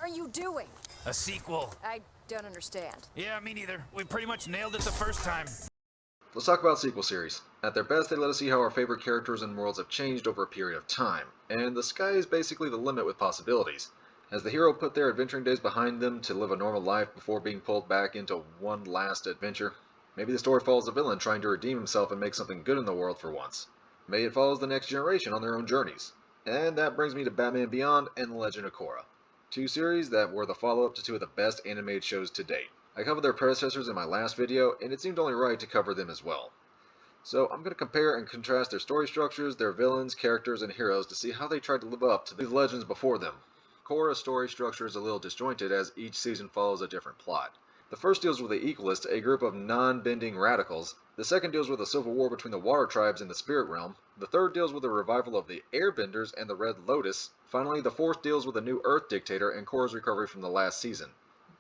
you doing? A sequel. I don't understand. Yeah, me neither. We pretty much nailed it the first time. Let's talk about sequel series. At their best, they let us see how our favorite characters and worlds have changed over a period of time, and the sky is basically the limit with possibilities. As the hero put their adventuring days behind them to live a normal life before being pulled back into one last adventure, maybe the story follows the villain trying to redeem himself and make something good in the world for once. Maybe it follows the next generation on their own journeys. And that brings me to Batman Beyond and The Legend of Korra, two series that were the follow-up to two of the best animated shows to date. I covered their predecessors in my last video, and it seemed only right to cover them as well. So I'm going to compare and contrast their story structures, their villains, characters, and heroes to see how they tried to live up to these legends before them. Korra's story structure is a little disjointed as each season follows a different plot. The first deals with the Equalists, a group of non-bending radicals. The second deals with a civil war between the Water Tribes and the Spirit Realm. The third deals with the revival of the Airbenders and the Red Lotus. Finally, the fourth deals with a new Earth dictator and Korra's recovery from the last season.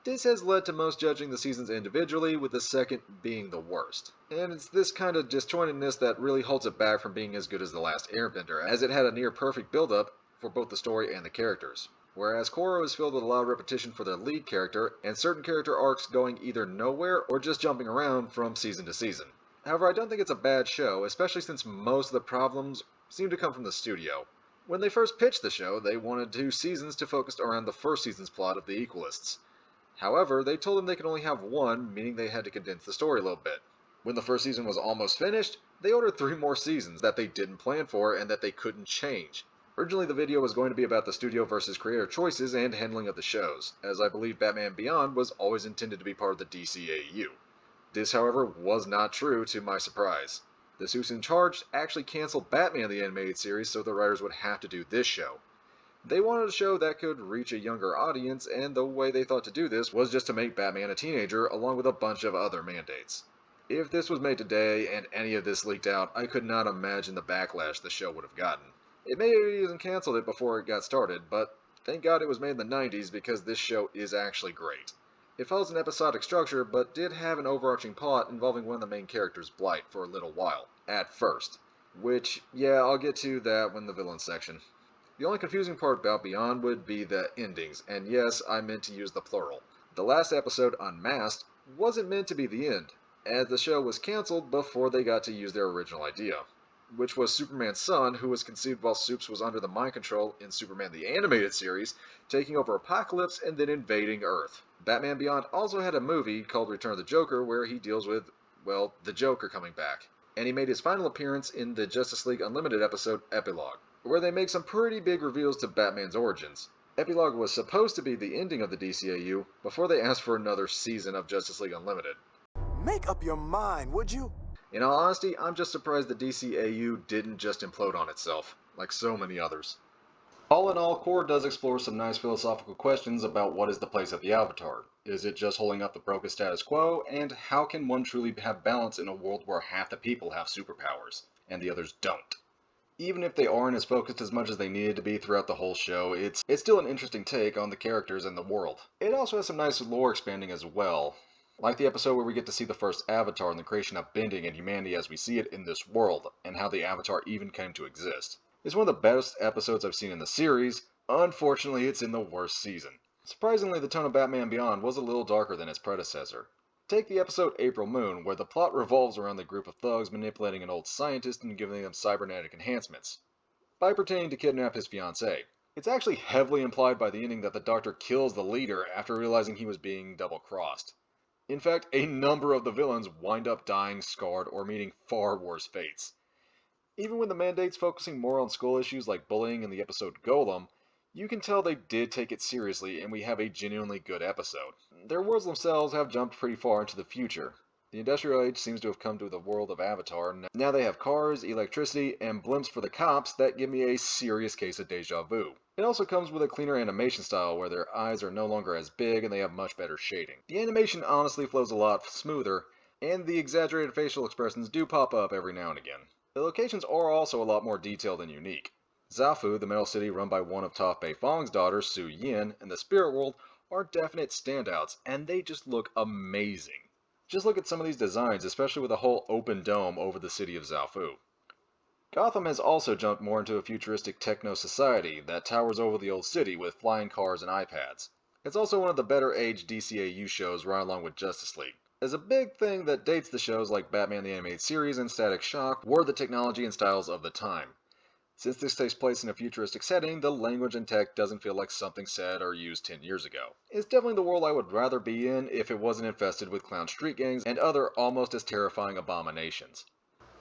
This has led to most judging the seasons individually, with the second being the worst. And it's this kind of disjointedness that really holds it back from being as good as The Last Airbender, as it had a near perfect build-up for both the story and the characters. Whereas Korra was filled with a lot of repetition for their lead character, and certain character arcs going either nowhere or just jumping around from season to season. However, I don't think it's a bad show, especially since most of the problems seem to come from the studio. When they first pitched the show, they wanted 2 seasons to focus around the first season's plot of the Equalists. However, they told them they could only have 1, meaning they had to condense the story a little bit. When the first season was almost finished, they ordered 3 more seasons that they didn't plan for and that they couldn't change. Originally, the video was going to be about the studio versus creator choices and handling of the shows, as I believe Batman Beyond was always intended to be part of the DCAU. This, however, was not true, to my surprise. The Who's in Charge actually canceled Batman the Animated Series, so the writers would have to do this show. They wanted a show that could reach a younger audience, and the way they thought to do this was just to make Batman a teenager, along with a bunch of other mandates. If this was made today, and any of this leaked out, I could not imagine the backlash the show would have gotten. It may have even canceled it before it got started, but thank God it was made in the 90s because this show is actually great. It follows an episodic structure, but did have an overarching plot involving one of the main characters, Blight, for a little while, at first. Which, yeah, I'll get to that when the villain section. The only confusing part about Beyond would be the endings, and yes, I meant to use the plural. The last episode, Unmasked, wasn't meant to be the end, as the show was canceled before they got to use their original idea, which was Superman's son, who was conceived while Supes was under the mind control in Superman the Animated Series, taking over Apokolips and then invading Earth. Batman Beyond also had a movie called Return of the Joker where he deals with, well, the Joker coming back. And he made his final appearance in the Justice League Unlimited episode Epilogue, where they make some pretty big reveals to Batman's origins. Epilogue was supposed to be the ending of the DCAU before they asked for another season of Justice League Unlimited. Make up your mind, would you? In all honesty, I'm just surprised the DCAU didn't just implode on itself, like so many others. All in all, Korra does explore some nice philosophical questions about what is the place of the Avatar. Is it just holding up the broken status quo? And how can one truly have balance in a world where half the people have superpowers, and the others don't? Even if they aren't as focused as much as they needed to be throughout the whole show, it's still an interesting take on the characters and the world. It also has some nice lore expanding as well. Like the episode where we get to see the first Avatar and the creation of bending and humanity as we see it in this world, and how the Avatar even came to exist. It's one of the best episodes I've seen in the series. Unfortunately, it's in the worst season. Surprisingly, the tone of Batman Beyond was a little darker than its predecessor. Take the episode April Moon, where the plot revolves around the group of thugs manipulating an old scientist and giving them cybernetic enhancements, by pretending to kidnap his fiancée. It's actually heavily implied by the ending that the Doctor kills the leader after realizing he was being double-crossed. In fact, a number of the villains wind up dying, scarred, or meeting far worse fates. Even with the mandates focusing more on school issues like bullying in the episode Golem, you can tell they did take it seriously and we have a genuinely good episode. Their worlds themselves have jumped pretty far into the future. The industrial age seems to have come to the world of Avatar. Now they have cars, electricity, and blimps for the cops that give me a serious case of deja vu. It also comes with a cleaner animation style where their eyes are no longer as big and they have much better shading. The animation honestly flows a lot smoother, and the exaggerated facial expressions do pop up every now and again. The locations are also a lot more detailed and unique. Zafu, the metal city run by one of Toph Beifong's daughters, Su Yin, and the Spirit World are definite standouts, and they just look amazing. Just look at some of these designs, especially with the whole open dome over the city of Zafu. Gotham has also jumped more into a futuristic techno society that towers over the old city with flying cars and iPads. It's also one of the better aged DCAU shows right along with Justice League. As a big thing that dates the shows like Batman the Animated Series and Static Shock were the technology and styles of the time. Since this takes place in a futuristic setting, the language and tech doesn't feel like something said or used 10 years ago. It's definitely the world I would rather be in if it wasn't infested with clown street gangs and other almost as terrifying abominations.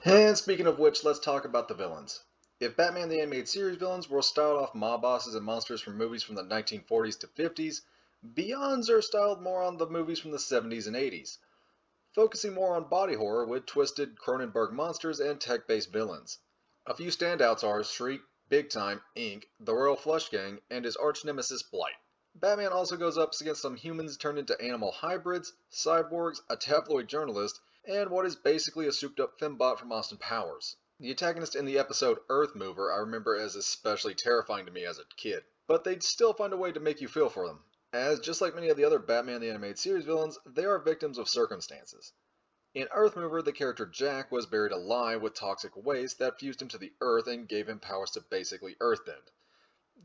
And speaking of which, let's talk about the villains. If Batman the Animated Series villains were styled off mob bosses and monsters from movies from the 1940s to 50s, Beyonds are styled more on the movies from the 70s and 80s, focusing more on body horror with twisted Cronenberg monsters and tech-based villains. A few standouts are Shriek, Big Time, Inc., the Royal Flush Gang, and his arch-nemesis Blight. Batman also goes up against some humans turned into animal hybrids, cyborgs, a tabloid journalist, and what is basically a souped-up fembot from Austin Powers. The antagonist in the episode Earth Mover I remember as especially terrifying to me as a kid, but they'd still find a way to make you feel for them, as just like many of the other Batman the Animated Series villains, they are victims of circumstances. In Earth Mover, the character Jack was buried alive with toxic waste that fused him to the Earth and gave him powers to basically earthbend.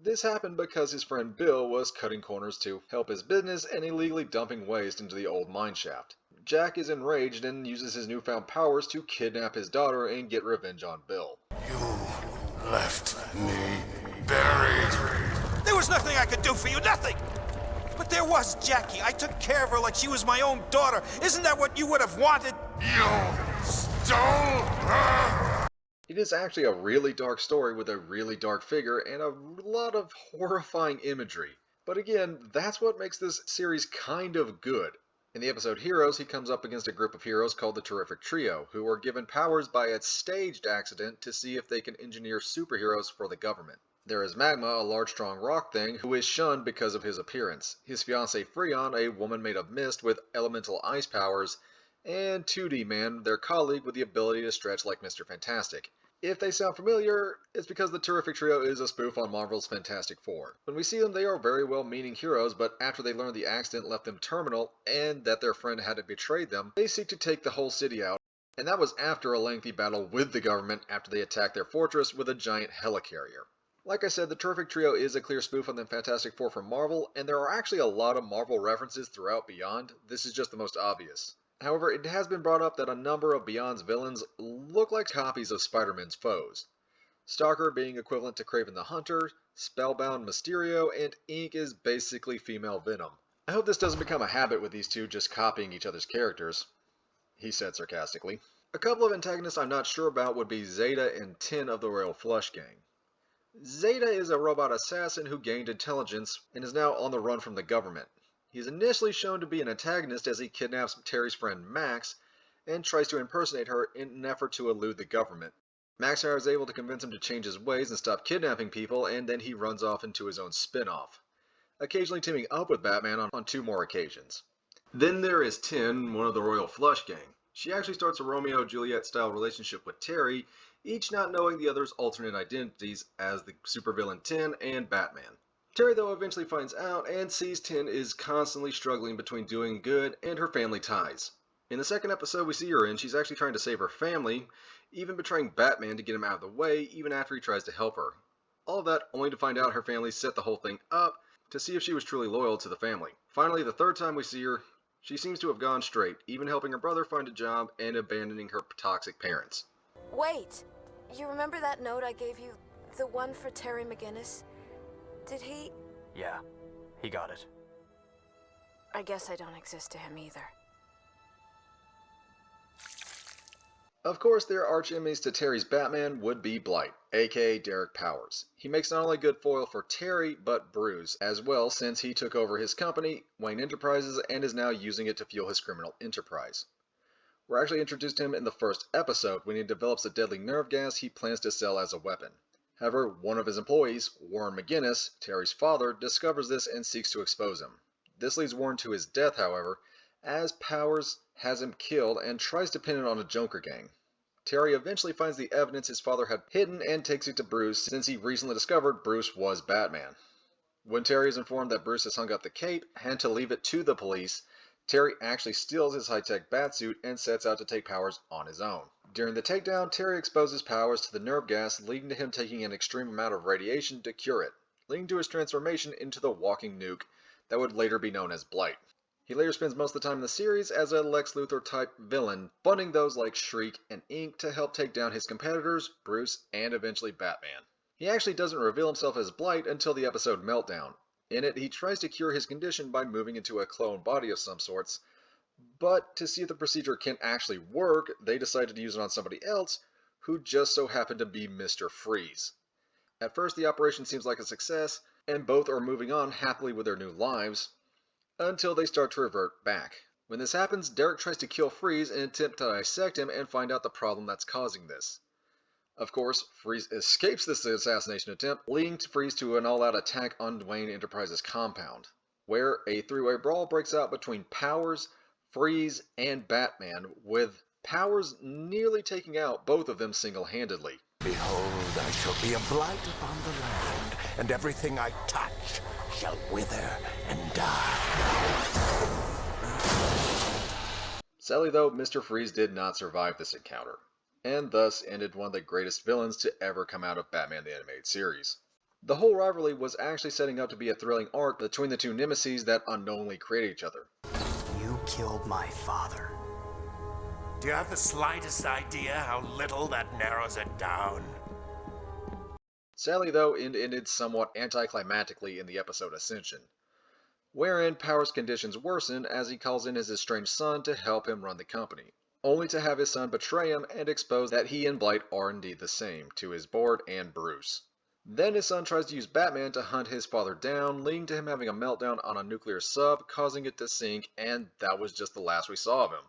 This happened because his friend Bill was cutting corners to help his business and illegally dumping waste into the old mine shaft. Jack is enraged and uses his newfound powers to kidnap his daughter and get revenge on Bill. You left me buried. There was nothing I could do for you, nothing! But there was Jackie. I took care of her like she was my own daughter. Isn't that what you would have wanted? You stole her. It is actually a really dark story with a really dark figure and a lot of horrifying imagery. But again, that's what makes this series kind of good. In the episode Heroes, he comes up against a group of heroes called the Terrific Trio, who are given powers by a staged accident to see if they can engineer superheroes for the government. There is Magma, a large strong rock thing, who is shunned because of his appearance, his fiancée Freon, a woman made of mist with elemental ice powers, and 2D Man, their colleague with the ability to stretch like Mr. Fantastic. If they sound familiar, it's because the Terrific Trio is a spoof on Marvel's Fantastic Four. When we see them, they are very well-meaning heroes, but after they learn the accident left them terminal, and that their friend hadn't betrayed them, they seek to take the whole city out, and that was after a lengthy battle with the government after they attacked their fortress with a giant helicarrier. Like I said, the Terrific Trio is a clear spoof on the Fantastic Four from Marvel, and there are actually a lot of Marvel references throughout Beyond. This is just the most obvious. However, it has been brought up that a number of Beyond's villains look like copies of Spider-Man's foes. Stalker being equivalent to Kraven the Hunter, Spellbound Mysterio, and Ink is basically female Venom. I hope this doesn't become a habit with these two just copying each other's characters, he said sarcastically. A couple of antagonists I'm not sure about would be Zeta and Tin of the Royal Flush Gang. Zeta is a robot assassin who gained intelligence and is now on the run from the government. He is initially shown to be an antagonist as he kidnaps Terry's friend Max and tries to impersonate her in an effort to elude the government. Max is able to convince him to change his ways and stop kidnapping people, and then he runs off into his own spin-off, occasionally teaming up with Batman on 2 more occasions. Then there is Tin, one of the Royal Flush Gang. She actually starts a Romeo-Juliet-style relationship with Terry, each not knowing the other's alternate identities as the supervillain Tin and Batman. Terry, though, eventually finds out and sees Tin is constantly struggling between doing good and her family ties. In the second episode we see her in, she's actually trying to save her family, even betraying Batman to get him out of the way, even after he tries to help her. All of that only to find out her family set the whole thing up to see if she was truly loyal to the family. Finally, the third time we see her, she seems to have gone straight, even helping her brother find a job and abandoning her toxic parents. Wait, you remember that note I gave you? The one for Terry McGinnis? Did he? Yeah, he got it. I guess I don't exist to him either. Of course, their arch-enemies to Terry's Batman would be Blight, aka Derek Powers. He makes not only good foil for Terry, but Bruce as well, since he took over his company, Wayne Enterprises, and is now using it to fuel his criminal enterprise. We're actually introduced to him in the first episode when he develops a deadly nerve gas he plans to sell as a weapon. However, one of his employees, Warren McGinnis, Terry's father, discovers this and seeks to expose him. This leads Warren to his death, however, as Powers has him killed and tries to pin it on a Joker gang. Terry eventually finds the evidence his father had hidden and takes it to Bruce since he recently discovered Bruce was Batman. When Terry is informed that Bruce has hung up the cape and to leave it to the police, Terry actually steals his high-tech batsuit and sets out to take Powers on his own. During the takedown, Terry exposes Powers to the nerve gas, leading to him taking an extreme amount of radiation to cure it, leading to his transformation into the walking nuke that would later be known as Blight. He later spends most of the time in the series as a Lex Luthor-type villain, funding those like Shriek and Inc. to help take down his competitors, Bruce, and eventually Batman. He actually doesn't reveal himself as Blight until the episode Meltdown. In it, he tries to cure his condition by moving into a clone body of some sorts, but to see if the procedure can actually work, they decided to use it on somebody else, who just so happened to be Mr. Freeze. At first, the operation seems like a success, and both are moving on happily with their new lives, until they start to revert back. When this happens, Derek tries to kill Freeze in an attempt to dissect him and find out the problem that's causing this. Of course, Freeze escapes this assassination attempt, leading Freeze to an all-out attack on Wayne Enterprises' compound, where a three-way brawl breaks out between Powers, Freeze, and Batman, with Powers nearly taking out both of them single-handedly. Behold, I shall be a blight upon the land, and everything I touch shall wither and die. Sadly though, Mr. Freeze did not survive this encounter, and thus ended one of the greatest villains to ever come out of Batman the Animated Series. The whole rivalry was actually setting up to be a thrilling arc between the two nemeses that unknowingly created each other. You killed my father. Do you have the slightest idea how little that narrows it down? Sadly though, it ended somewhat anticlimactically in the episode Ascension, wherein Powers' conditions worsen as he calls in his estranged son to help him run the company, only to have his son betray him and expose that he and Blight are indeed the same, to his board and Bruce. Then his son tries to use Batman to hunt his father down, leading to him having a meltdown on a nuclear sub, causing it to sink, and that was just the last we saw of him.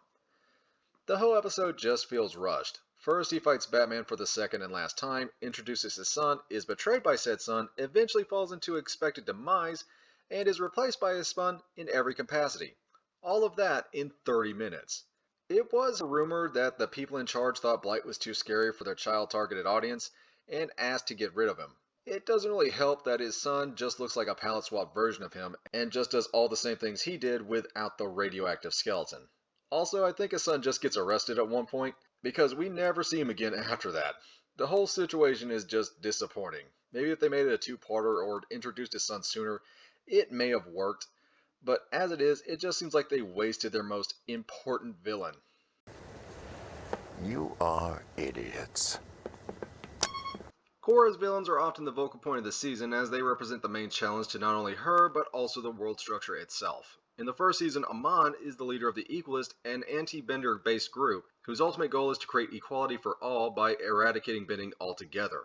The whole episode just feels rushed. First, he fights Batman for the second and last time, introduces his son, is betrayed by said son, eventually falls into expected demise, and is replaced by his son in every capacity. All of that in 30 minutes. It was rumored that the people in charge thought Blight was too scary for their child-targeted audience, and asked to get rid of him. It doesn't really help that his son just looks like a palette-swapped version of him, and just does all the same things he did without the radioactive skeleton. Also, I think his son just gets arrested at one point, because we never see him again after that. The whole situation is just disappointing. Maybe if they made it a two-parter or introduced his son sooner, it may have worked. But as it is, it just seems like they wasted their most important villain. You are idiots. Korra's villains are often the vocal point of the season, as they represent the main challenge to not only her, but also the world structure itself. In the first season, Amon is the leader of the Equalist, an anti-Bender based group, whose ultimate goal is to create equality for all by eradicating bending altogether.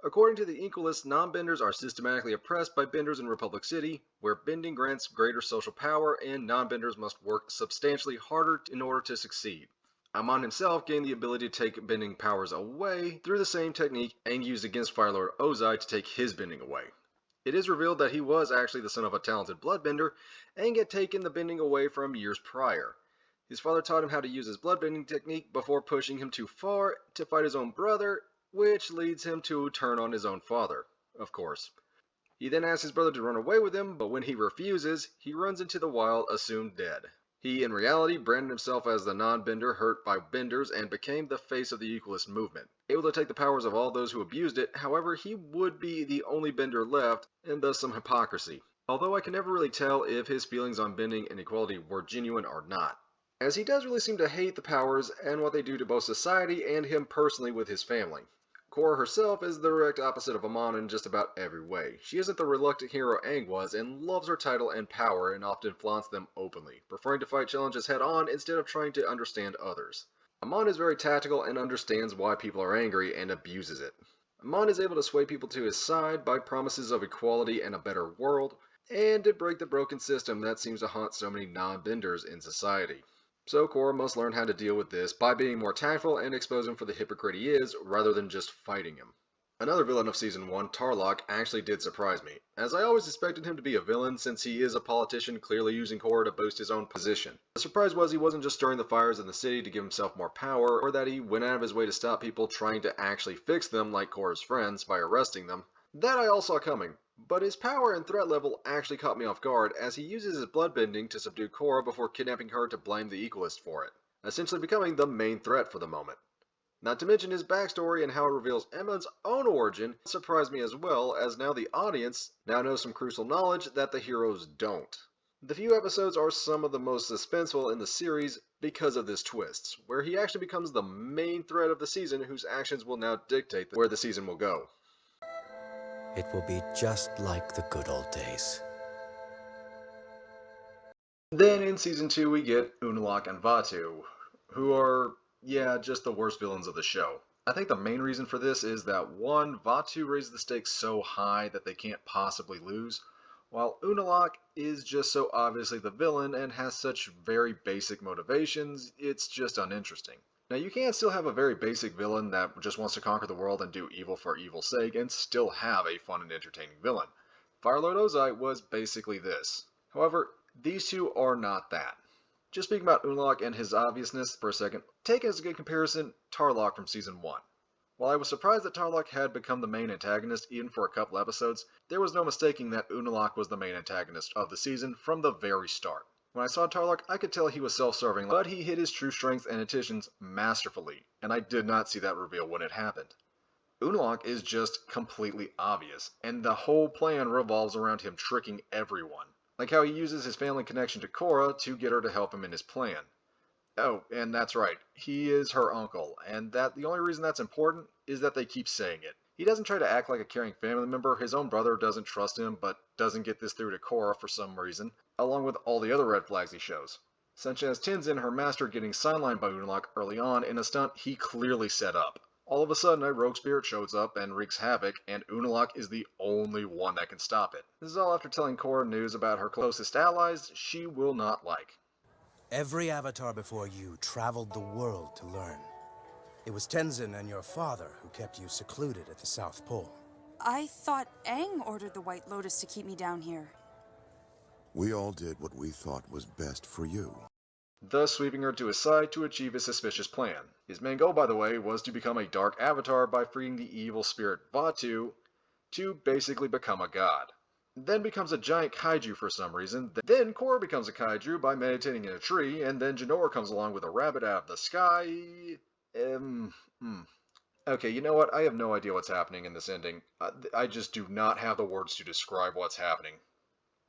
According to the Equalists, non-benders are systematically oppressed by benders in Republic City, where bending grants greater social power and non-benders must work substantially harder in order to succeed. Amon himself gained the ability to take bending powers away through the same technique Aang used against Firelord Ozai to take his bending away. It is revealed that he was actually the son of a talented bloodbender, and had taken the bending away from years prior. His father taught him how to use his bloodbending technique before pushing him too far to fight his own brother, which leads him to turn on his own father, of course. He then asks his brother to run away with him, but when he refuses, he runs into the wild, assumed dead. He, in reality, branded himself as the non-bender hurt by benders and became the face of the Equalist movement. Able to take the powers of all those who abused it, however, he would be the only bender left, and thus some hypocrisy. Although I can never really tell if his feelings on bending and equality were genuine or not, as he does really seem to hate the powers and what they do to both society and him personally with his family. Korra herself is the direct opposite of Amon in just about every way. She isn't the reluctant hero Aang was, and loves her title and power and often flaunts them openly, preferring to fight challenges head-on instead of trying to understand others. Amon is very tactical and understands why people are angry and abuses it. Amon is able to sway people to his side by promises of equality and a better world, and to break the broken system that seems to haunt so many non-benders in society. So Korra must learn how to deal with this by being more tactful and expose him for the hypocrite he is, rather than just fighting him. Another villain of Season 1, Tarlok, actually did surprise me, as I always expected him to be a villain since he is a politician clearly using Korra to boost his own position. The surprise was he wasn't just stirring the fires in the city to give himself more power, or that he went out of his way to stop people trying to actually fix them like Korra's friends by arresting them. That I all saw coming. But his power and threat level actually caught me off guard, as he uses his bloodbending to subdue Korra before kidnapping her to blame the Equalist for it, essentially becoming the main threat for the moment. Not to mention his backstory and how it reveals Emma's own origin surprised me as well, as now the audience now knows some crucial knowledge that the heroes don't. The few episodes are some of the most suspenseful in the series because of this twist, where he actually becomes the main thread of the season whose actions will now dictate where the season will go. It will be just like the good old days. Then in Season 2 we get Unalaq and Vaatu, who are, yeah, just the worst villains of the show. I think the main reason for this is that, one, Vaatu raises the stakes so high that they can't possibly lose, while Unalaq is just so obviously the villain and has such very basic motivations, it's just uninteresting. Now you can still have a very basic villain that just wants to conquer the world and do evil for evil's sake and still have a fun and entertaining villain. Firelord Ozai was basically this. However, these two are not that. Just speaking about Unalaq and his obviousness for a second, take as a good comparison Tarlok from Season 1. While I was surprised that Tarlok had become the main antagonist even for a couple episodes, there was no mistaking that Unalaq was the main antagonist of the season from the very start. When I saw Tarlok, I could tell he was self-serving, but he hid his true strengths and intentions masterfully, and I did not see that reveal when it happened. Unalaq is just completely obvious, and the whole plan revolves around him tricking everyone. Like how he uses his family connection to Korra to get her to help him in his plan. Oh, and that's right, he is her uncle, and that the only reason that's important is that they keep saying it. He doesn't try to act like a caring family member, his own brother doesn't trust him, but doesn't get this through to Korra for some reason, along with all the other red flags he shows. Such as Tenzin, her master, getting sidelined by Unalaq early on in a stunt he clearly set up. All of a sudden, a rogue spirit shows up and wreaks havoc, and Unalaq is the only one that can stop it. This is all after telling Korra news about her closest allies she will not like. Every avatar before you traveled the world to learn. It was Tenzin and your father who kept you secluded at the South Pole. I thought Aang ordered the White Lotus to keep me down here. We all did what we thought was best for you. Thus sweeping her to his side to achieve his suspicious plan. His main goal, by the way, was to become a dark avatar by freeing the evil spirit Vaatu to basically become a god. Then becomes a giant kaiju for some reason, then Korra becomes a kaiju by meditating in a tree, and then Jinora comes along with a rabbit out of the sky. Okay, you know what? I have no idea what's happening in this ending. I just do not have the words to describe what's happening.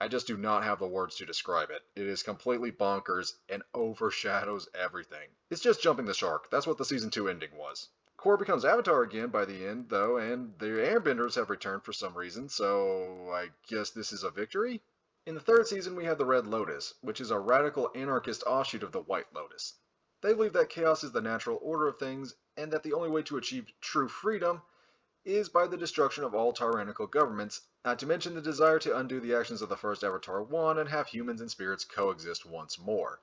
I just do not have the words to describe it. It is completely bonkers and overshadows everything. It's just jumping the shark. That's what the Season 2 ending was. Korra becomes Avatar again by the end, though, and the Airbenders have returned for some reason, so I guess this is a victory? In the third season, we have the Red Lotus, which is a radical anarchist offshoot of the White Lotus. They believe that chaos is the natural order of things, and that the only way to achieve true freedom is by the destruction of all tyrannical governments, not to mention the desire to undo the actions of the first Avatar 1 and have humans and spirits coexist once more.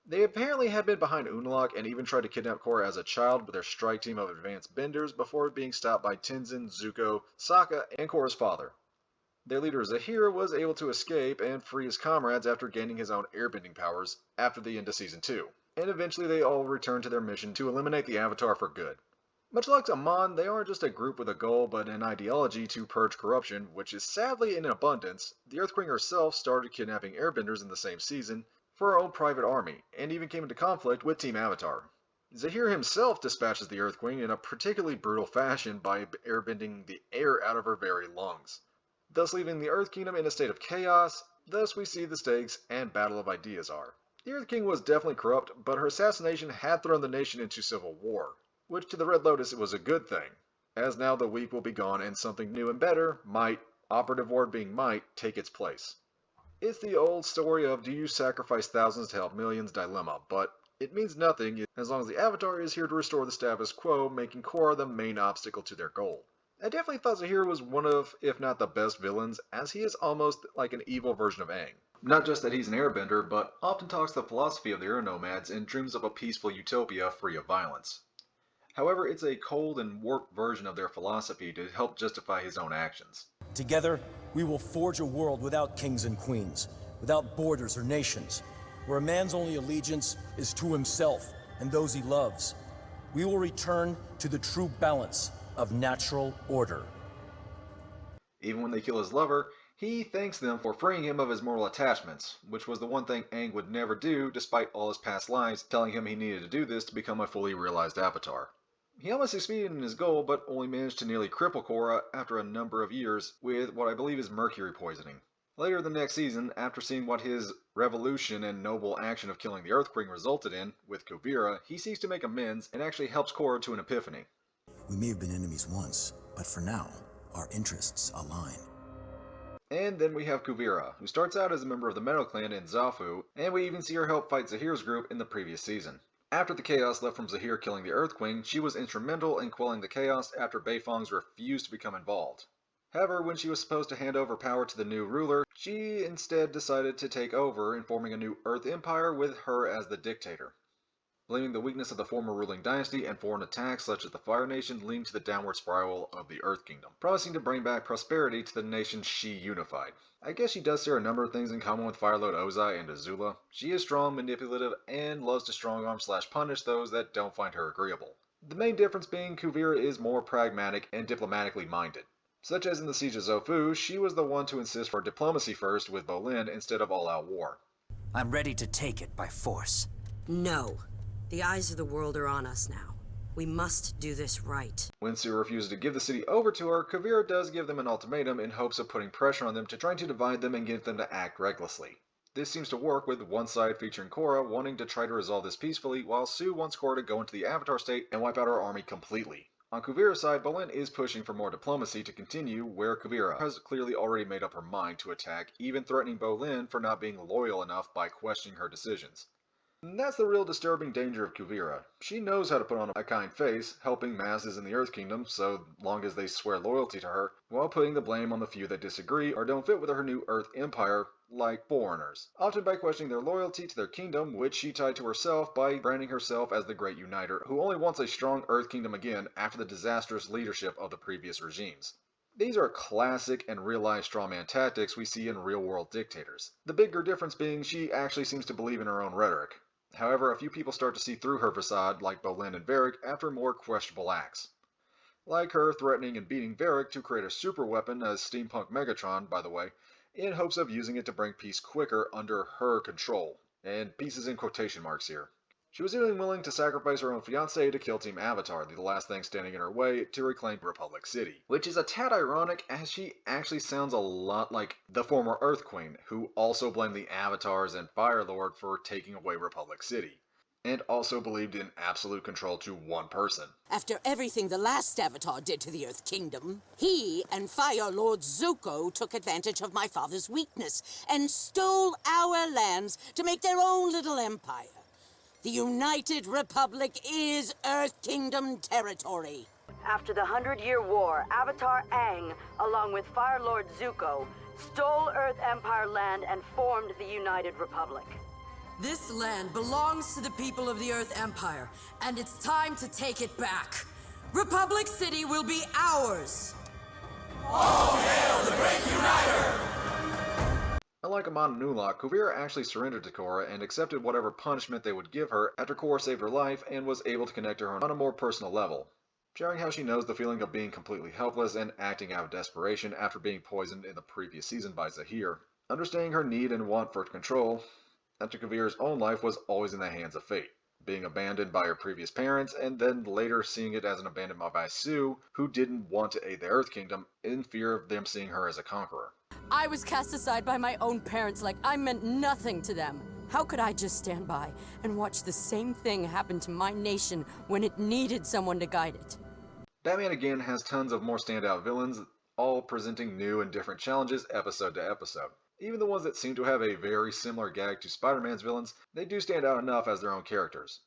They apparently had been behind Unalaq and even tried to kidnap Korra as a child with their strike team of advanced benders before being stopped by Tenzin, Zuko, Sokka, and Korra's father. Their leader Zahir was able to escape and free his comrades after gaining his own airbending powers after the end of Season 2, and eventually they all returned to their mission to eliminate the Avatar for good. Much like Amon, they aren't just a group with a goal but an ideology to purge corruption, which is sadly in abundance. The Earth Queen herself started kidnapping airbenders in the same season for her own private army, and even came into conflict with Team Avatar. Zahir himself dispatches the Earth Queen in a particularly brutal fashion by airbending the air out of her very lungs, thus leaving the Earth Kingdom in a state of chaos. Thus we see the stakes and battle of ideas are. The Earth King was definitely corrupt, but her assassination had thrown the nation into civil war, which to the Red Lotus was a good thing, as now the weak will be gone and something new and better, might, operative word being might, take its place. It's the old story of do you sacrifice thousands to help millions dilemma, but it means nothing as long as the Avatar is here to restore the status quo, making Korra the main obstacle to their goal. I definitely thought Zahir was one of, if not the best villains, as he is almost like an evil version of Aang. Not just that he's an airbender, but often talks the philosophy of the Air Nomads and dreams of a peaceful utopia free of violence. However, it's a cold and warped version of their philosophy to help justify his own actions. Together, we will forge a world without kings and queens, without borders or nations, where a man's only allegiance is to himself and those he loves. We will return to the true balance of natural order. Even when they kill his lover, he thanks them for freeing him of his mortal attachments, which was the one thing Aang would never do despite all his past lies telling him he needed to do this to become a fully realized Avatar. He almost succeeded in his goal, but only managed to nearly cripple Korra after a number of years with what I believe is mercury poisoning. Later the next season, after seeing what his revolution and noble action of killing the Earthquake resulted in, with Kuvira, he seeks to make amends and actually helps Korra to an epiphany. We may have been enemies once, but for now, our interests align. And then we have Kuvira, who starts out as a member of the Meadow Clan in Zafu, and we even see her help fight Zahir's group in the previous season. After the chaos left from Zahir killing the Earthquake, she was instrumental in quelling the chaos after Beifongs refused to become involved. However, when she was supposed to hand over power to the new ruler, she instead decided to take over in forming a new Earth Empire with her as the dictator. Blaming the weakness of the former ruling dynasty and foreign attacks such as the Fire Nation leading to the downward spiral of the Earth Kingdom, promising to bring back prosperity to the nation she unified. I guess she does share a number of things in common with Firelord Ozai and Azula. She is strong, manipulative, and loves to strongarm/punish those that don't find her agreeable. The main difference being Kuvira is more pragmatic and diplomatically minded. Such as in the Siege of Zofu, she was the one to insist for diplomacy first with Bolin instead of all-out war. I'm ready to take it by force. No. The eyes of the world are on us now. We must do this right. When Su refuses to give the city over to her, Kuvira does give them an ultimatum in hopes of putting pressure on them to try to divide them and get them to act recklessly. This seems to work with one side featuring Korra wanting to try to resolve this peacefully, while Su wants Korra to go into the Avatar state and wipe out her army completely. On Kuvira's side, Bolin is pushing for more diplomacy to continue, where Kuvira has clearly already made up her mind to attack, even threatening Bolin for not being loyal enough by questioning her decisions. And that's the real disturbing danger of Kuvira. She knows how to put on a kind face, helping masses in the Earth Kingdom so long as they swear loyalty to her, while putting the blame on the few that disagree or don't fit with her new Earth Empire, like foreigners, often by questioning their loyalty to their kingdom, which she tied to herself by branding herself as the Great Uniter, who only wants a strong Earth Kingdom again after the disastrous leadership of the previous regimes. These are classic and real-life strawman tactics we see in real-world dictators. The bigger difference being she actually seems to believe in her own rhetoric. However, a few people start to see through her facade, like Bolin and Varric, after more questionable acts. Like her threatening and beating Varric to create a super weapon as Steampunk Megatron, by the way, in hopes of using it to bring peace quicker under her control. And peace is in quotation marks here. She was even willing to sacrifice her own fiancé to kill Team Avatar, the last thing standing in her way to reclaim Republic City. Which is a tad ironic, as she actually sounds a lot like the former Earth Queen, who also blamed the Avatars and Fire Lord for taking away Republic City, and also believed in absolute control to one person. After everything the last Avatar did to the Earth Kingdom, he and Fire Lord Zuko took advantage of my father's weakness and stole our lands to make their own little empire. The United Republic is Earth Kingdom territory. After the 100-Year War, Avatar Aang, along with Fire Lord Zuko, stole Earth Empire land and formed the United Republic. This land belongs to the people of the Earth Empire, and it's time to take it back. Republic City will be ours! All hail the Great Uniter! Unlike Amon and Ulak, Kuvira actually surrendered to Korra and accepted whatever punishment they would give her after Korra saved her life and was able to connect to her on a more personal level, sharing how she knows the feeling of being completely helpless and acting out of desperation after being poisoned in the previous season by Zahir, understanding her need and want for control after Kuvira's own life was always in the hands of fate, being abandoned by her previous parents and then later seeing it as an abandonment by Su, who didn't want to aid the Earth Kingdom in fear of them seeing her as a conqueror. I was cast aside by my own parents like I meant nothing to them. How could I just stand by and watch the same thing happen to my nation when it needed someone to guide it? Batman again has tons of more standout villains, all presenting new and different challenges episode to episode. Even the ones that seem to have a very similar gag to Spider-Man's villains, they do stand out enough as their own characters.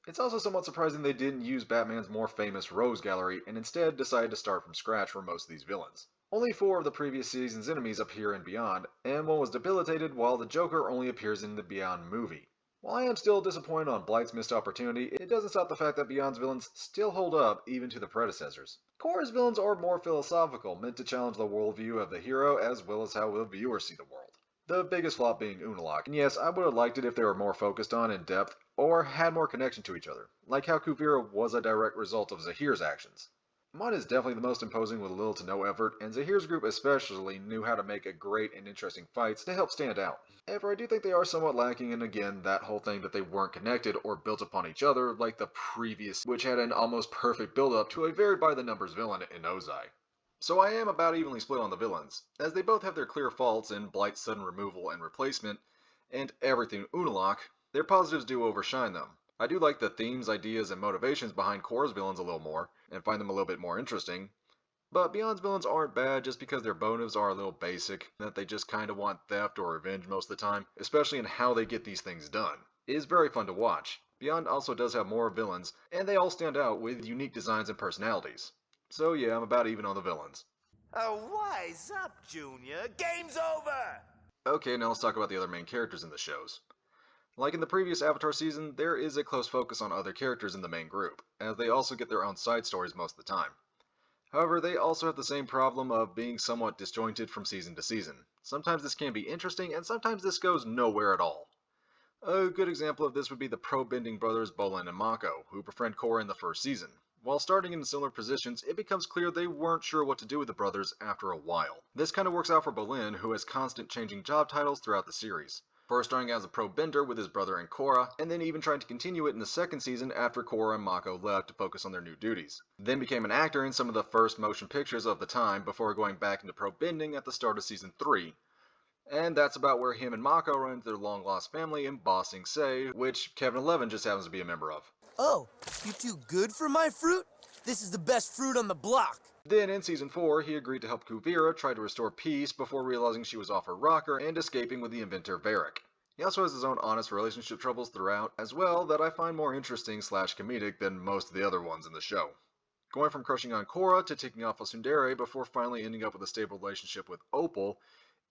It's also somewhat surprising they didn't use Batman's more famous Rogues Gallery and instead decided to start from scratch for most of these villains. Only 4 of the previous season's enemies appear in Beyond, and one was debilitated while the Joker only appears in the Beyond movie. While I am still disappointed on Blight's missed opportunity, it doesn't stop the fact that Beyond's villains still hold up even to the predecessors. Korra's villains are more philosophical, meant to challenge the worldview of the hero as well as how the viewers see the world. The biggest flop being Unalaq, and yes, I would have liked it if they were more focused on in depth or had more connection to each other, like how Kuvira was a direct result of Zahir's actions. Mon is definitely the most imposing with little to no effort, and Zahir's group especially knew how to make a great and interesting fights to help stand out. However, I do think they are somewhat lacking in, again, that whole thing that they weren't connected or built upon each other like the previous, which had an almost perfect build-up to a varied by the numbers villain in Ozai. So I am about evenly split on the villains, as they both have their clear faults in Blight's sudden removal and replacement, and everything Unalaq. Their positives do overshine them. I do like the themes, ideas, and motivations behind Korra's villains a little more, and find them a little bit more interesting. But Beyond's villains aren't bad just because their motives are a little basic, that they just kinda want theft or revenge most of the time, especially in how they get these things done. It is very fun to watch. Beyond also does have more villains, and they all stand out with unique designs and personalities. So yeah, I'm about even on the villains. Oh, wise up, Junior. Game's over! Okay, now let's talk about the other main characters in the shows. Like in the previous Avatar season, there is a close focus on other characters in the main group, as they also get their own side stories most of the time. However, they also have the same problem of being somewhat disjointed from season to season. Sometimes this can be interesting, and sometimes this goes nowhere at all. A good example of this would be the pro-bending brothers Bolin and Mako, who befriend Korra in the first season. While starting in similar positions, it becomes clear they weren't sure what to do with the brothers after a while. This kind of works out for Bolin, who has constant changing job titles throughout the series. First starting as a pro-bender with his brother and Korra, and then even trying to continue it in the second season after Korra and Mako left to focus on their new duties. Then became an actor in some of the first motion pictures of the time before going back into pro-bending at the start of season 3. And that's about where him and Mako run into their long-lost family in Ba Sing Se, which Kevin 11 just happens to be a member of. Oh, you too good for my fruit? This is the best fruit on the block. Then in season 4, he agreed to help Kuvira try to restore peace before realizing she was off her rocker and escaping with the inventor Varric. He also has his own honest relationship troubles throughout as well that I find more interesting / comedic than most of the other ones in the show. Going from crushing on Korra to taking off a tsundere before finally ending up with a stable relationship with Opal,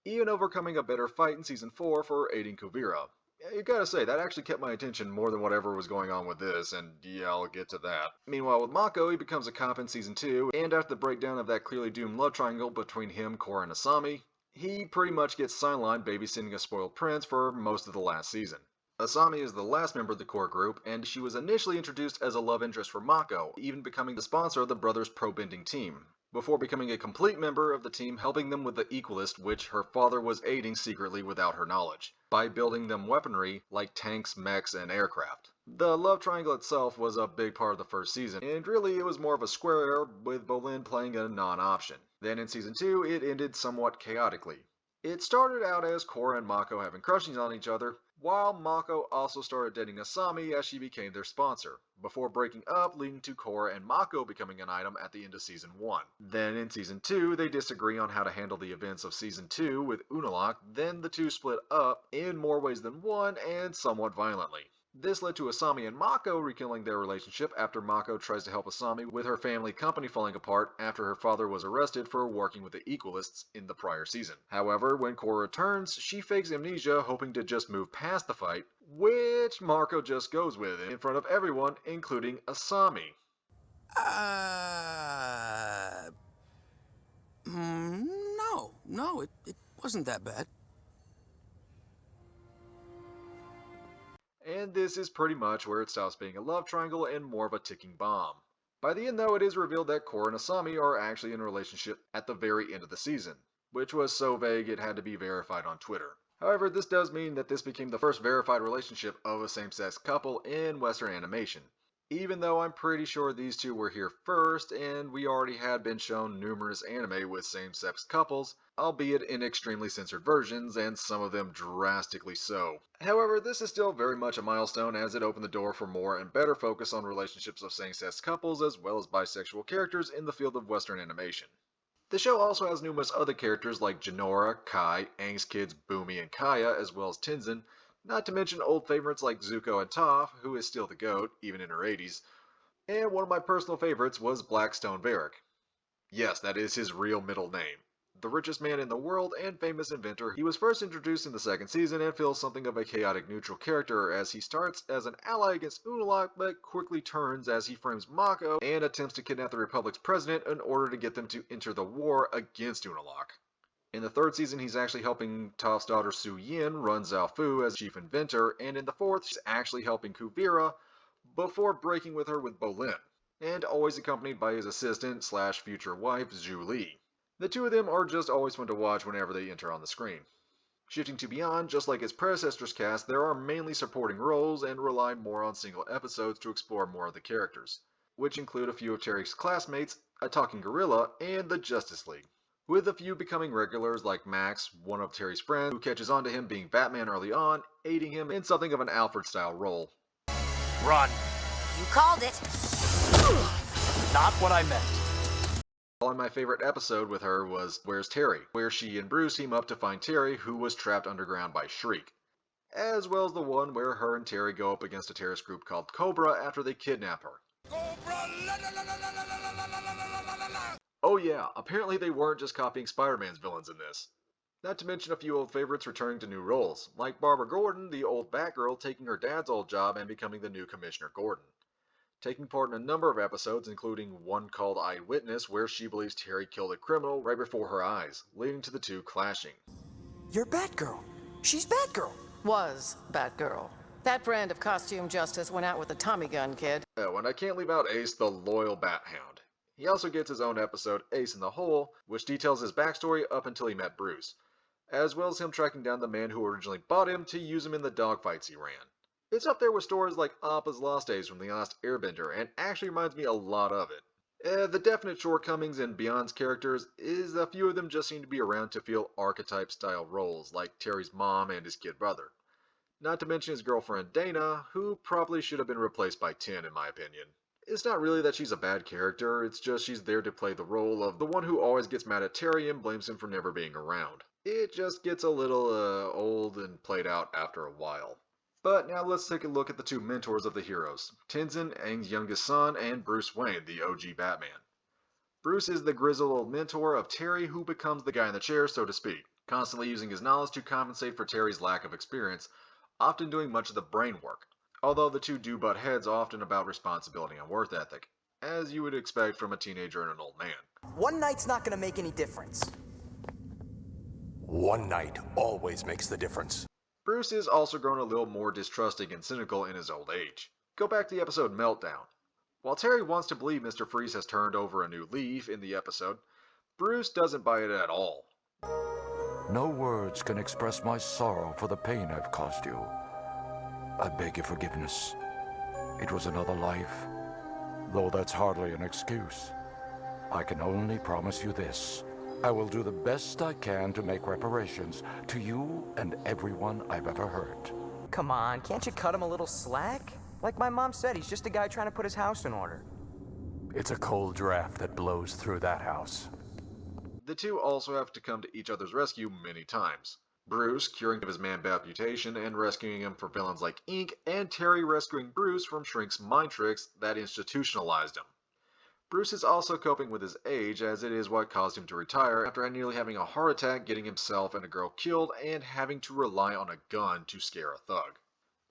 even overcoming a bitter fight in season 4 for aiding Kuvira. You gotta say, that actually kept my attention more than whatever was going on with this, and yeah, I'll get to that. Meanwhile, with Mako, he becomes a cop in season 2, and after the breakdown of that clearly doomed love triangle between him, Korra, and Asami, he pretty much gets sidelined babysitting a spoiled prince for most of the last season. Asami is the last member of the core group, and she was initially introduced as a love interest for Mako, even becoming the sponsor of the brothers' pro-bending team, before becoming a complete member of the team, helping them with the Equalist, which her father was aiding secretly without her knowledge, by building them weaponry like tanks, mechs, and aircraft. The love triangle itself was a big part of the first season, and really it was more of a square, with Bolin playing a non-option. Then in season 2, it ended somewhat chaotically. It started out as Korra and Mako having crushes on each other, while Mako also started dating Asami as she became their sponsor, before breaking up, leading to Korra and Mako becoming an item at the end of season 1. Then in season 2, they disagree on how to handle the events of season 2 with Unalaq, then the two split up in more ways than one and somewhat violently. This led to Asami and Mako rekindling their relationship after Mako tries to help Asami with her family company falling apart after her father was arrested for working with the Equalists in the prior season. However, when Korra returns, she fakes amnesia hoping to just move past the fight, which Mako just goes with in front of everyone, including Asami. No, it wasn't that bad. And this is pretty much where it stops being a love triangle and more of a ticking bomb. By the end though, it is revealed that Korra and Asami are actually in a relationship at the very end of the season, which was so vague it had to be verified on Twitter. However, this does mean that this became the first verified relationship of a same-sex couple in Western animation. Even though I'm pretty sure these two were here first, and we already had been shown numerous anime with same-sex couples, albeit in extremely censored versions, and some of them drastically so. However, this is still very much a milestone as it opened the door for more and better focus on relationships of same-sex couples as well as bisexual characters in the field of Western animation. The show also has numerous other characters like Jinora, Kai, Aang's kids Bumi and Kaya, as well as Tenzin, not to mention old favorites like Zuko and Toph, who is still the GOAT, even in her 80s. And one of my personal favorites was Blackstone Varric. Yes, that is his real middle name. The richest man in the world and famous inventor, he was first introduced in the second season and feels something of a chaotic neutral character as he starts as an ally against Unalaq but quickly turns as he frames Mako and attempts to kidnap the Republic's president in order to get them to enter the war against Unalaq. In the third season, he's actually helping Toph's daughter Su Yin run Zaofu as chief inventor, and in the fourth, he's actually helping Kuvira before breaking with her with Bolin. and always accompanied by his assistant slash future wife, Zhu Li. The two of them are just always fun to watch whenever they enter on the screen. Shifting to Beyond, just like its predecessors cast, there are mainly supporting roles and rely more on single episodes to explore more of the characters, which include a few of Terry's classmates, a talking gorilla, and the Justice League, with a few becoming regulars like Max, one of Terry's friends, who catches on to him being Batman early on, aiding him in something of an Alfred-style role. Run. You called it. Not what I meant. And my favorite episode with her was Where's Terry?, where she and Bruce team up to find Terry, who was trapped underground by Shriek, as well as the one where her and Terry go up against a terrorist group called Cobra after they kidnap her. Oh yeah, apparently they weren't just copying Spider-Man's villains in this. Not to mention a few old favorites returning to new roles, like Barbara Gordon, the old Batgirl, taking her dad's old job and becoming the new Commissioner Gordon, taking part in a number of episodes, including one called Eyewitness, where she believes Terry killed a criminal right before her eyes, leading to the two clashing. You're Batgirl. She's Batgirl. Was Batgirl. That brand of costume justice went out with the Tommy gun, kid. Oh, and I can't leave out Ace, the loyal Bat Hound. He also gets his own episode, Ace in the Hole, which details his backstory up until he met Bruce, as well as him tracking down the man who originally bought him to use him in the dogfights he ran. It's up there with stories like Appa's Lost Days from The Last Airbender, and actually reminds me a lot of it. The definite shortcomings in Beyond's characters is a few of them just seem to be around to fill archetype-style roles, like Terry's mom and his kid brother. Not to mention his girlfriend Dana, who probably should have been replaced by Tin in my opinion. It's not really that she's a bad character, it's just she's there to play the role of the one who always gets mad at Terry and blames him for never being around. It just gets a little old and played out after a while. But now let's take a look at the two mentors of the heroes, Tenzin, Aang's youngest son, and Bruce Wayne, the OG Batman. Bruce is the grizzled old mentor of Terry who becomes the guy in the chair, so to speak, constantly using his knowledge to compensate for Terry's lack of experience, often doing much of the brain work, although the two do butt heads often about responsibility and work ethic, as you would expect from a teenager and an old man. One night's not gonna make any difference. One night always makes the difference. Bruce is also grown a little more distrusting and cynical in his old age. Go back to the episode Meltdown. While Terry wants to believe Mr. Freeze has turned over a new leaf in the episode, Bruce doesn't buy it at all. No words can express my sorrow for the pain I've caused you. I beg your forgiveness. It was another life, though that's hardly an excuse. I can only promise you this. I will do the best I can to make reparations to you and everyone I've ever hurt. Come on, can't you cut him a little slack? Like my mom said, he's just a guy trying to put his house in order. It's a cold draft that blows through that house. The two also have to come to each other's rescue many times. Bruce curing of his man-bat mutation and rescuing him from villains like Ink, and Terry rescuing Bruce from Shrink's mind tricks that institutionalized him. Bruce is also coping with his age, as it is what caused him to retire after nearly having a heart attack, getting himself and a girl killed, and having to rely on a gun to scare a thug.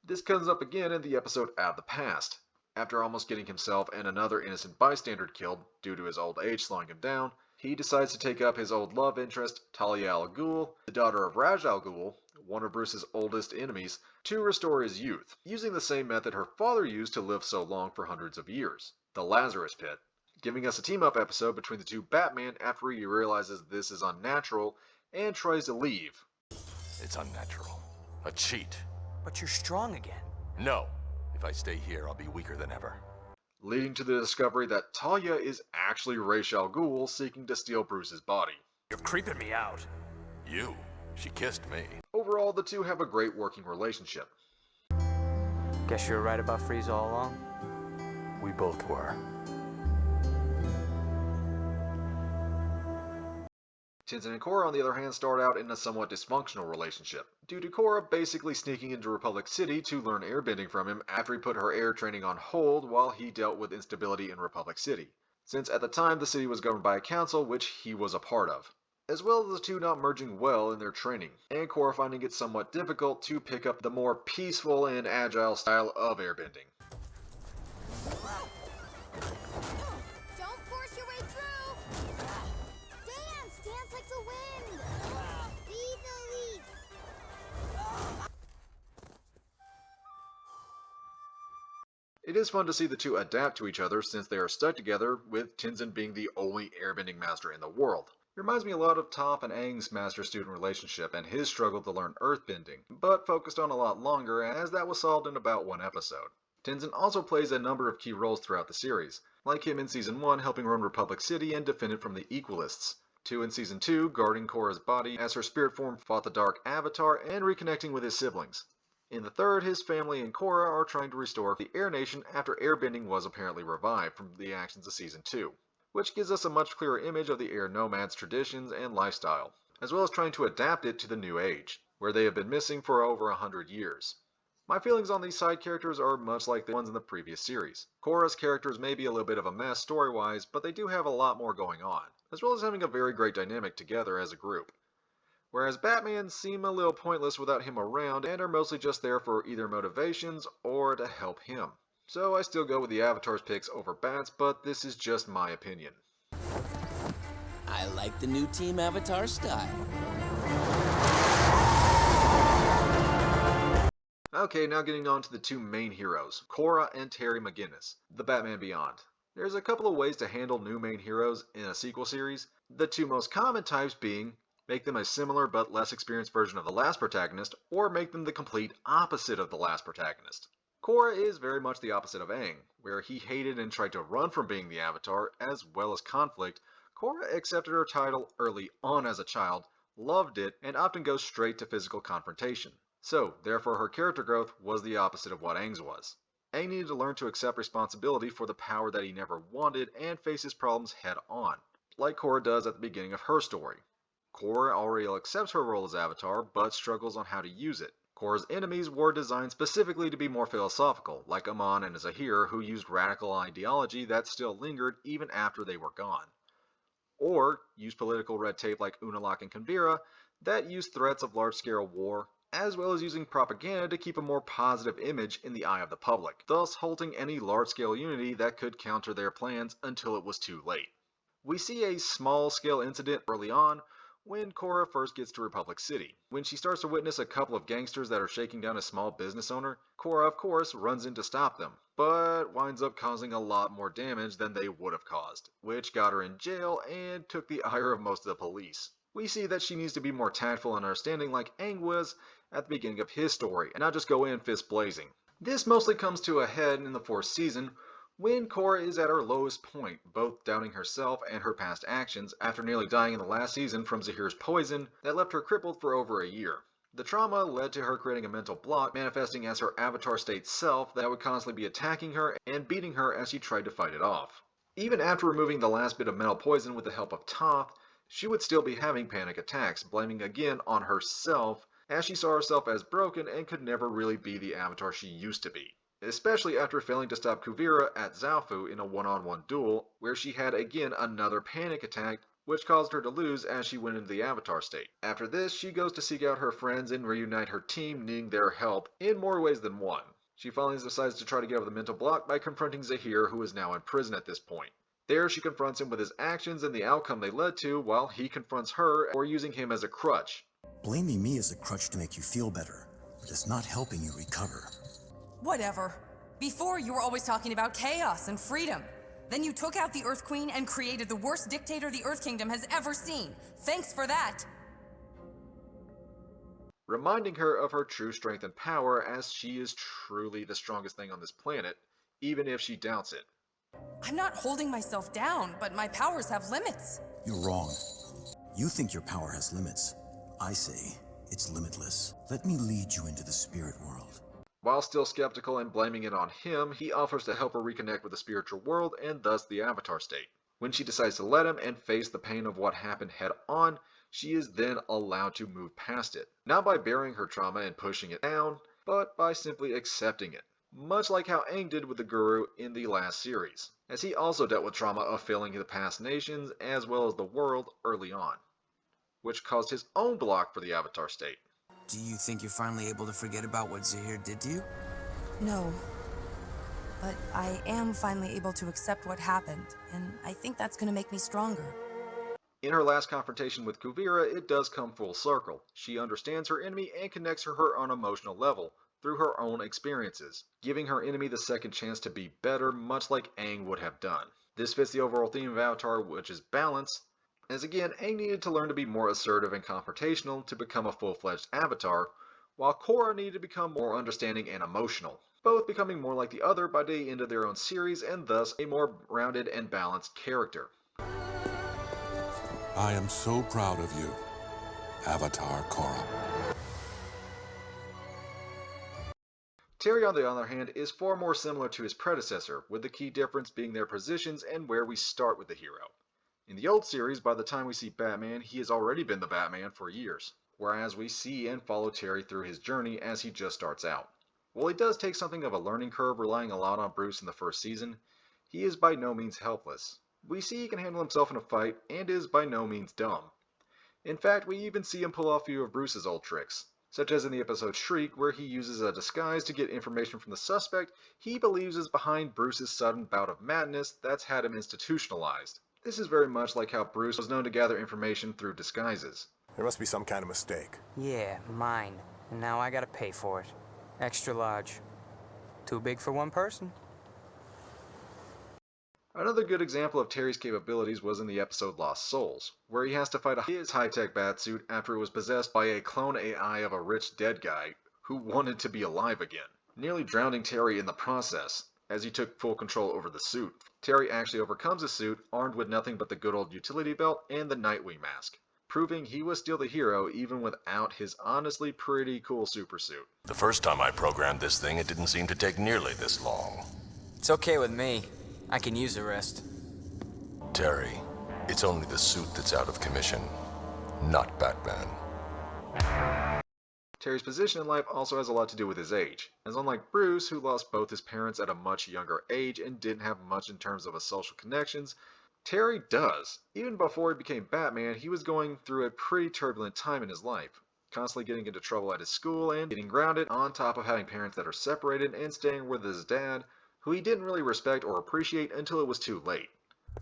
This comes up again in the episode Out of the Past. After almost getting himself and another innocent bystander killed due to his old age slowing him down, he decides to take up his old love interest, Talia al Ghul, the daughter of Raj al Ghul, one of Bruce's oldest enemies, to restore his youth, using the same method her father used to live so long for hundreds of years, the Lazarus Pit, giving us a team-up episode between the two Batman after he realizes this is unnatural and tries to leave. It's unnatural. A cheat. But you're strong again. No. If I stay here, I'll be weaker than ever. Leading to the discovery that Talia is actually Ra's al Ghul seeking to steal Bruce's body. You're creeping me out. You? She kissed me. Overall, the two have a great working relationship. Guess you were right about Freeze all along? We both were. Tenzin and Korra, on the other hand, start out in a somewhat dysfunctional relationship, due to Korra basically sneaking into Republic City to learn airbending from him after he put her air training on hold while he dealt with instability in Republic City, since at the time the city was governed by a council which he was a part of, as well as the two not merging well in their training, and Korra finding it somewhat difficult to pick up the more peaceful and agile style of airbending. Don't force your way through! Dance like the wind! Be the leaf! It is fun to see the two adapt to each other since they are stuck together, with Tenzin being the only airbending master in the world. It reminds me a lot of Toph and Aang's master-student relationship and his struggle to learn earthbending, but focused on a lot longer as that was solved in about one episode. Tenzin also plays a number of key roles throughout the series, like him in Season 1 helping run Republic City and defend it from the Equalists, 2 in Season 2 guarding Korra's body as her spirit form fought the Dark Avatar and reconnecting with his siblings. In the third, his family and Korra are trying to restore the Air Nation after airbending was apparently revived from the actions of Season 2, which gives us a much clearer image of the air nomads' traditions and lifestyle, as well as trying to adapt it to the new age, where they have been missing for over 100 years. My feelings on these side characters are much like the ones in the previous series. Korra's characters may be a little bit of a mess story-wise, but they do have a lot more going on, as well as having a very great dynamic together as a group. Whereas Batman seem a little pointless without him around and are mostly just there for either motivations or to help him. So I still go with the Avatar's picks over Bats, but this is just my opinion. I like the new Team Avatar style. Okay, now getting on to the two main heroes, Korra and Terry McGinnis, The Batman Beyond. There's a couple of ways to handle new main heroes in a sequel series, the two most common types being make them a similar but less experienced version of the last protagonist, or make them the complete opposite of the last protagonist. Korra is very much the opposite of Aang, where he hated and tried to run from being the Avatar, as well as conflict. Korra accepted her title early on as a child, loved it, and often goes straight to physical confrontation. So, therefore her character growth was the opposite of what Aang's was. Aang needed to learn to accept responsibility for the power that he never wanted and face his problems head on, like Korra does at the beginning of her story. Korra already accepts her role as Avatar, but struggles on how to use it. Korra's enemies were designed specifically to be more philosophical, like Amon and Zahir, who used radical ideology that still lingered even after they were gone. Or used political red tape like Unalaq and Kuvira that used threats of large-scale war, as well as using propaganda to keep a more positive image in the eye of the public, thus halting any large-scale unity that could counter their plans until it was too late. We see a small-scale incident early on, when Korra first gets to Republic City. When she starts to witness a couple of gangsters that are shaking down a small business owner, Korra of course runs in to stop them, but winds up causing a lot more damage than they would have caused, which got her in jail and took the ire of most of the police. We see that she needs to be more tactful and understanding like Aang was at the beginning of his story, and not just go in fist blazing. This mostly comes to a head in the 4th season, when Korra is at her lowest point, both doubting herself and her past actions after nearly dying in the last season from Zahir's poison that left her crippled for over a year. The trauma led to her creating a mental block, manifesting as her Avatar state self that would constantly be attacking her and beating her as she tried to fight it off. Even after removing the last bit of mental poison with the help of Toph, she would still be having panic attacks, blaming again on herself, as she saw herself as broken and could never really be the Avatar she used to be. Especially after failing to stop Kuvira at Zaofu in a one-on-one duel, where she had again another panic attack, which caused her to lose as she went into the Avatar state. After this, she goes to seek out her friends and reunite her team, needing their help in more ways than one. She finally decides to try to get over the mental block by confronting Zahir, who is now in prison at this point. There, she confronts him with his actions and the outcome they led to, while he confronts her for using him as a crutch. Blaming me as a crutch to make you feel better, but it's not helping you recover. Whatever. Before, you were always talking about chaos and freedom. Then you took out the Earth Queen and created the worst dictator the Earth Kingdom has ever seen. Thanks for that. Reminding her of her true strength and power, as she is truly the strongest thing on this planet, even if she doubts it. I'm not holding myself down, but my powers have limits. You're wrong. You think your power has limits. I say it's limitless. Let me lead you into the spirit world. While still skeptical and blaming it on him, he offers to help her reconnect with the spiritual world and thus the Avatar state. When she decides to let him and face the pain of what happened head on, she is then allowed to move past it. Not by burying her trauma and pushing it down, but by simply accepting it. Much like how Aang did with the Guru in the last series, as he also dealt with trauma of failing the past nations as well as the world early on, which caused his own block for the Avatar state. Do you think you're finally able to forget about what Zahir did to you? No. But I am finally able to accept what happened, and I think that's gonna make me stronger. In her last confrontation with Kuvira, it does come full circle. She understands her enemy and connects to her on an emotional level, through her own experiences, giving her enemy the second chance to be better, much like Aang would have done. This fits the overall theme of Avatar, which is balance, as again, Aang needed to learn to be more assertive and confrontational to become a full-fledged Avatar, while Korra needed to become more understanding and emotional, both becoming more like the other by the end of their own series and thus a more rounded and balanced character. I am so proud of you, Avatar Korra. Terry, on the other hand, is far more similar to his predecessor, with the key difference being their positions and where we start with the hero. In the old series, by the time we see Batman, he has already been the Batman for years, whereas we see and follow Terry through his journey as he just starts out. While he does take something of a learning curve relying a lot on Bruce in the first season, he is by no means helpless. We see he can handle himself in a fight and is by no means dumb. In fact, we even see him pull off a few of Bruce's old tricks, such as in the episode Shriek, where he uses a disguise to get information from the suspect he believes is behind Bruce's sudden bout of madness that's had him institutionalized. This is very much like how Bruce was known to gather information through disguises. There must be some kind of mistake. Yeah, mine. And now I gotta pay for it. Extra large. Too big for one person. Another good example of Terry's capabilities was in the episode Lost Souls, where he has to fight his high-tech batsuit after it was possessed by a clone AI of a rich dead guy who wanted to be alive again, nearly drowning Terry in the process, as he took full control over the suit. Terry actually overcomes the suit, armed with nothing but the good old utility belt and the Nightwing mask, proving he was still the hero even without his honestly pretty cool super suit. The first time I programmed this thing, it didn't seem to take nearly this long. It's okay with me. I can use the rest. Terry, it's only the suit that's out of commission, not Batman. Terry's position in life also has a lot to do with his age, as unlike Bruce, who lost both his parents at a much younger age and didn't have much in terms of social connections, Terry does. Even before he became Batman, he was going through a pretty turbulent time in his life, constantly getting into trouble at his school and getting grounded, on top of having parents that are separated and staying with his dad, who he didn't really respect or appreciate until it was too late.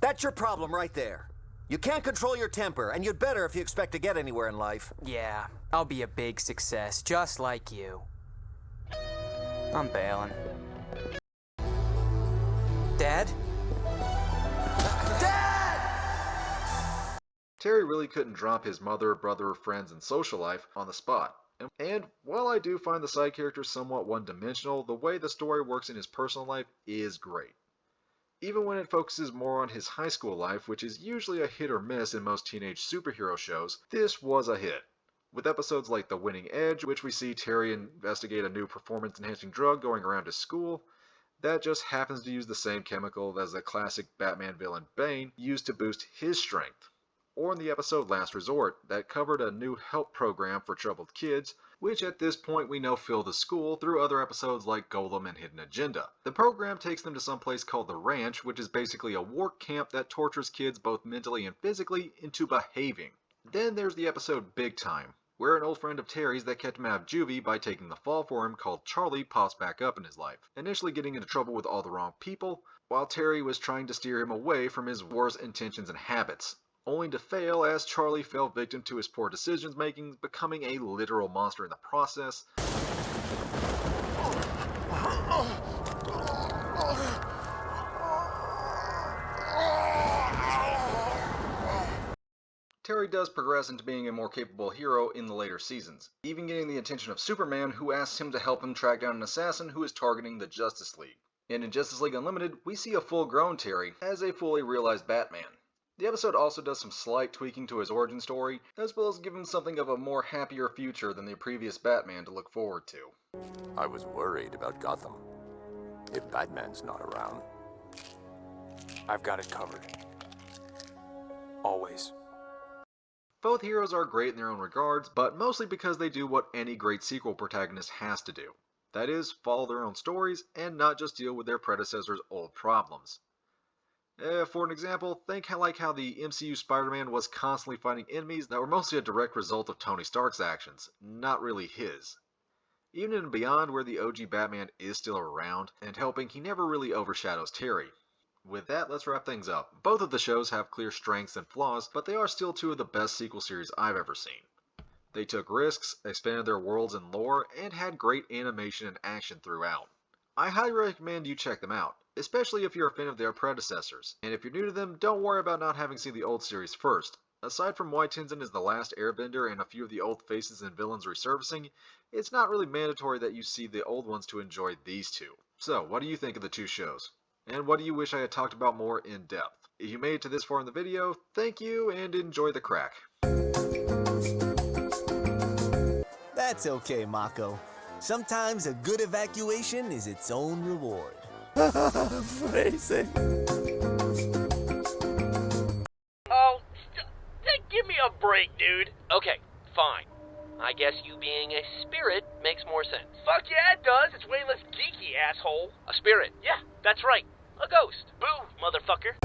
That's your problem right there. You can't control your temper, and you'd better if you expect to get anywhere in life. Yeah, I'll be a big success, just like you. I'm bailing. Dad? Terry really couldn't drop his mother, brother, friends, and social life on the spot. And while I do find the side characters somewhat one-dimensional, the way the story works in his personal life is great. Even when it focuses more on his high school life, which is usually a hit or miss in most teenage superhero shows, this was a hit. With episodes like The Winning Edge, which we see Terry investigate a new performance-enhancing drug going around his school, that just happens to use the same chemical as the classic Batman villain Bane used to boost his strength. Or in the episode Last Resort, that covered a new help program for troubled kids, which at this point we know fill the school through other episodes like Golem and Hidden Agenda. The program takes them to some place called the Ranch, which is basically a work camp that tortures kids both mentally and physically into behaving. Then there's the episode Big Time, where an old friend of Terry's that kept him out of juvie by taking the fall for him called Charlie pops back up in his life, initially getting into trouble with all the wrong people, while Terry was trying to steer him away from his worst intentions and habits, only to fail as Charlie fell victim to his poor decisions making, becoming a literal monster in the process. Terry does progress into being a more capable hero in the later seasons, even getting the attention of Superman, who asks him to help him track down an assassin who is targeting the Justice League. And in Justice League Unlimited, we see a full-grown Terry as a fully realized Batman. The episode also does some slight tweaking to his origin story, as well as give him something of a more happier future than the previous Batman to look forward to. I was worried about Gotham. If Batman's not around. I've got it covered. Always. Both heroes are great in their own regards, but mostly because they do what any great sequel protagonist has to do. That is, follow their own stories and not just deal with their predecessors' old problems. For an example, think how the MCU Spider-Man was constantly fighting enemies that were mostly a direct result of Tony Stark's actions, not really his. Even in Beyond, where the OG Batman is still around and helping, he never really overshadows Terry. With that, let's wrap things up. Both of the shows have clear strengths and flaws, but they are still two of the best sequel series I've ever seen. They took risks, expanded their worlds and lore, and had great animation and action throughout. I highly recommend you check them out, especially if you're a fan of their predecessors. And if you're new to them, don't worry about not having seen the old series first. Aside from why Tenzin is the last airbender and a few of the old faces and villains resurfacing, it's not really mandatory that you see the old ones to enjoy these two. So, what do you think of the two shows? And what do you wish I had talked about more in depth? If you made it to this far in the video, thank you and enjoy the crack. That's okay, Mako. Sometimes a good evacuation is its own reward. Phrasing. Oh, give me a break, dude. Okay, fine. I guess you being a spirit makes more sense. Fuck yeah, it does. It's way less geeky, asshole. A spirit? Yeah, that's right. A ghost. Boo, motherfucker.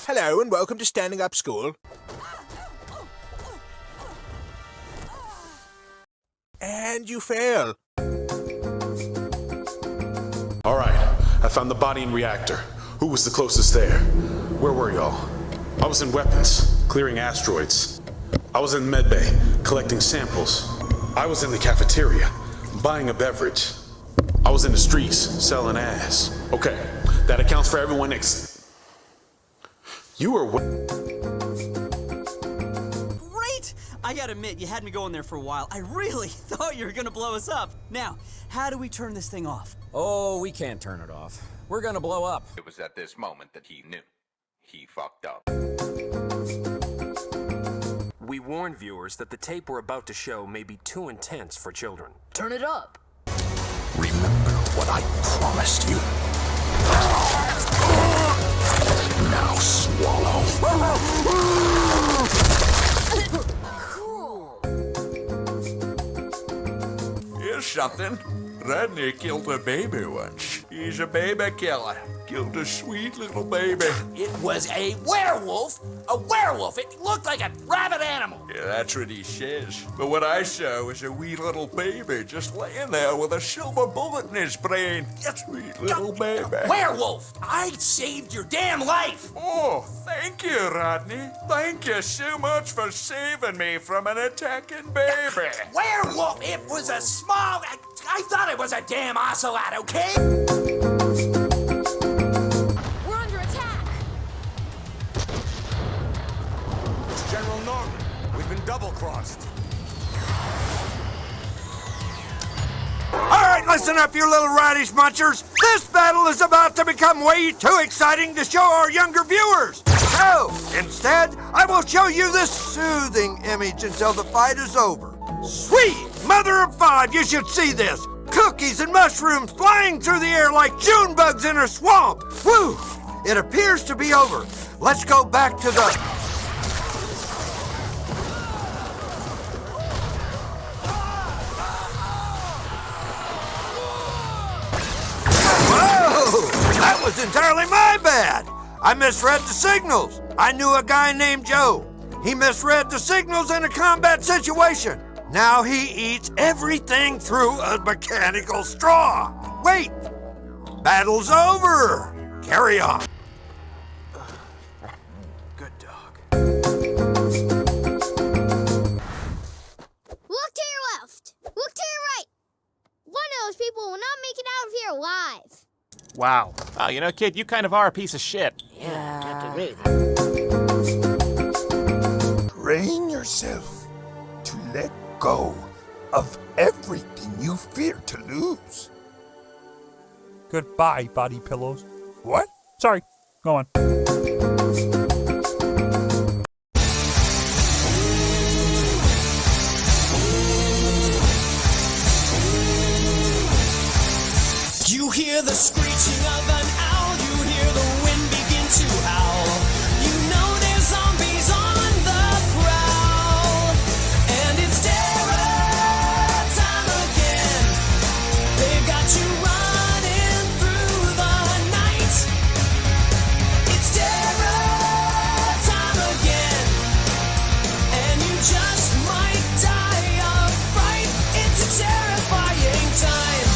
Hello and welcome to Standing Up School. And you fail. All right, I found the body and reactor. Who was the closest there? Where were y'all? I was in weapons, clearing asteroids. I was in medbay, collecting samples. I was in the cafeteria, buying a beverage. I was in the streets, selling ass. Okay, that accounts for everyone You were Great! I gotta admit, you had me going there for a while. I really thought you were gonna blow us up. Now, how do we turn this thing off? Oh, we can't turn it off. We're gonna blow up. It was at this moment that he knew. He fucked up. We warned viewers that the tape we're about to show may be too intense for children. Turn it up. Remember what I promised you. Now swallow. Cool. Here's something. Rodney killed a baby once. He's a baby killer. Killed a sweet little baby. It was a werewolf. A werewolf. It looked like a rabid animal. Yeah, that's what he says. But what I saw was a wee little baby just laying there with a silver bullet in his brain. Sweet little baby. Werewolf! I saved your damn life! Oh, thank you, Rodney. Thank you so much for saving me from an attacking baby. Werewolf! It was a small... I thought it was a damn ocelot, okay? We're under attack. It's General Norman. We've been double-crossed. All right, listen up, you little radish munchers. This battle is about to become way too exciting to show our younger viewers. So, instead, I will show you this soothing image until the fight is over. Sweet mother of five, you should see this. Cookies and mushrooms flying through the air like June bugs in a swamp. Whew, it appears to be over. Let's go back to the... Whoa, that was entirely my bad. I misread the signals. I knew a guy named Joe. He misread the signals in a combat situation. Now he eats everything through a mechanical straw. Wait! Battle's over! Carry on. Good dog. Look to your left. Look to your right. One of those people will not make it out of here alive. Wow. Oh, you know, kid, you kind of are a piece of shit. Yeah, Captain Ray. Train yourself to let go of everything you fear to lose. Goodbye, body pillows. What? Sorry. Go on. You hear the screeching of an owl. You hear the wind begin to howl. You know there's zombies on the prowl. And it's terror time again. They've got you running through the night. It's terror time again. And you just might die of fright. It's a terrifying time.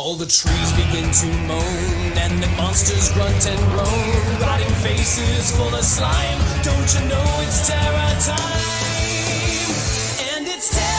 All the trees begin to moan, and the monsters grunt and groan. Rotting faces full of slime. Don't you know it's terror time? And it's terror.